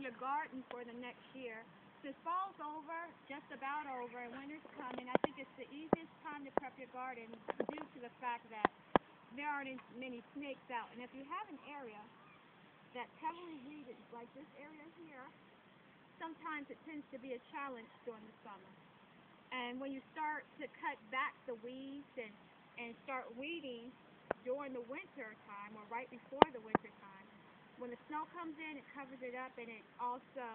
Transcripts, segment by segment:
your garden for the next year. Since fall's over, just about over, and winter's coming, I think it's the easiest time to prep your garden due to the fact that there aren't as many snakes out. And if you have an area that's heavily weeded, like this area here, sometimes it tends to be a challenge during the summer. And when you start to cut back the weeds and start weeding during the winter time or right before the winter time, when the snow comes in, it covers it up and it also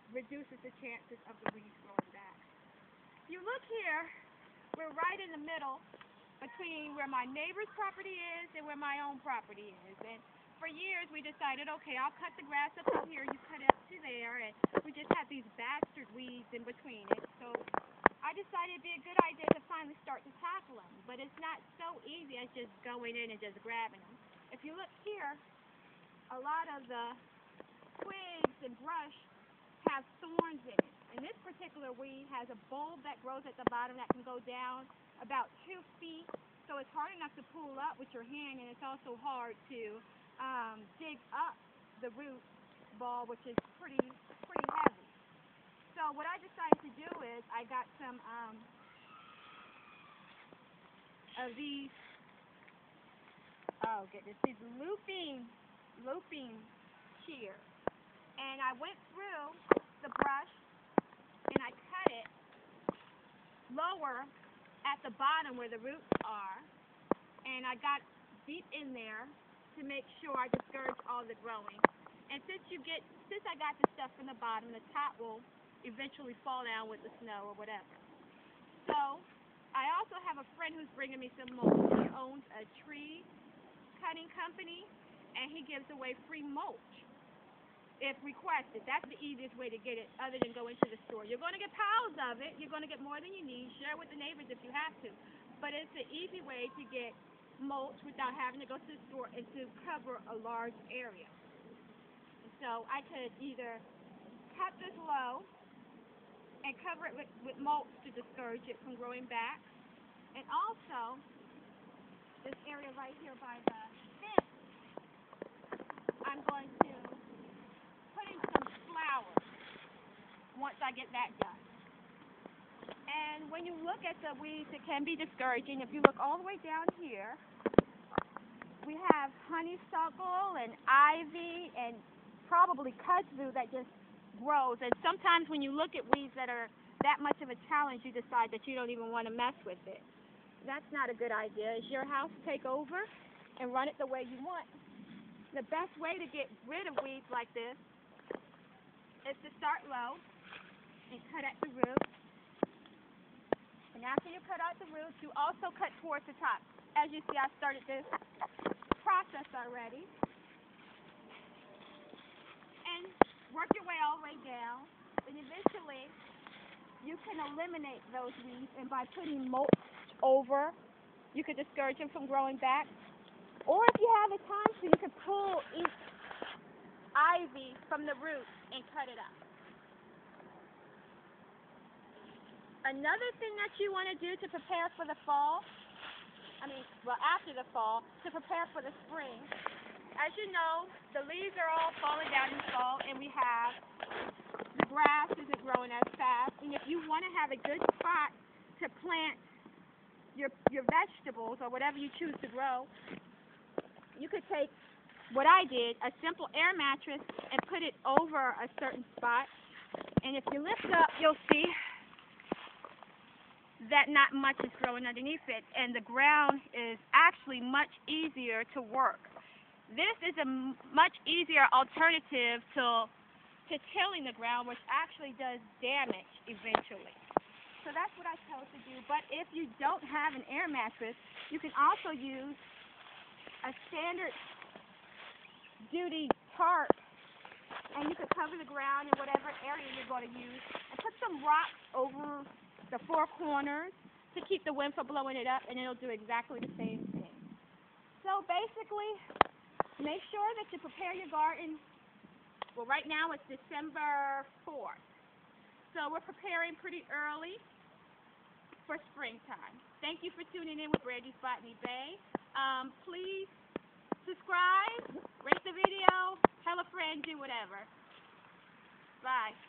reduces the chances of the weeds growing back. If you look here, we're right in the middle between where my neighbor's property is and where my own property is. And for years we decided, okay, I'll cut the grass up to here, you cut it up to there, and we just had these bastard weeds in between it. So I decided it'd be a good idea to finally start to tackle them. But it's not so easy as just going in and just grabbing them. If you look here, a lot of the twigs and brush have thorns in it. And this particular weed has a bulb that grows at the bottom that can go down about 2 feet. So it's hard enough to pull up with your hand, and it's also hard to dig up the root ball, which is pretty heavy. So what I decided to do is I got some of these, oh goodness, these looping shears. And I went through the brush and I cut it lower at the bottom where the roots are, and I got deep in there to make sure I discourage all the growing. And since I got the stuff from the bottom, the top will eventually fall down with the snow or whatever. So I also have a friend who's bringing me some mulch. He owns a tree cutting company, and he gives away free mulch if requested. That's the easiest way to get it other than go into the store. You're going to get piles of it. You're going to get more than you need. Share with the neighbors if you have to. But it's an easy way to get mulch without having to go to the store and to cover a large area. And so I could either cut this low and cover it with mulch to discourage it from growing back. And also, this area right here by the fence, I'm going to put in some flowers once I get that done. And when you look at the weeds, it can be discouraging. If you look all the way down here, we have honeysuckle and ivy and probably kudzu that just grows. And sometimes when you look at weeds that are that much of a challenge, you decide that you don't even want to mess with it. That's not a good idea. It's your house. Take over and run it the way you want. The best way to get rid of weeds like this is to start low and cut at the root. And after you cut out the roots, you also cut towards the top. As you see, I started this process already. And work your way all the way down. And eventually, you can eliminate those weeds. And by putting mulch over, you could discourage them from growing back. Or if you have the time to, you could pull each ivy from the root and cut it up. Another thing that you want to do to prepare for the fall, after the fall, to prepare for the spring, as you know, the leaves are all falling down in fall, and the grass isn't growing as fast. And if you want to have a good spot to plant your vegetables or whatever you choose to grow, you could take what I did, a simple air mattress, and put it over a certain spot. And if you lift up, you'll see that not much is growing underneath it, and the ground is actually much easier to work. This is a much easier alternative to tilling the ground, which actually does damage eventually. So that's what I chose to do. But if you don't have an air mattress, you can also use a standard duty tarp, and you can cover the ground in whatever area you're going to use, and put some rocks over the four corners to keep the wind from blowing it up, and it'll do exactly the same thing. So basically, make sure that you prepare your garden. Well, right now it's December 4th. So we're preparing pretty early for springtime. Thank you for tuning in with Brandy's Botany Bay. Please subscribe, rate the video, tell a friend, do whatever. Bye.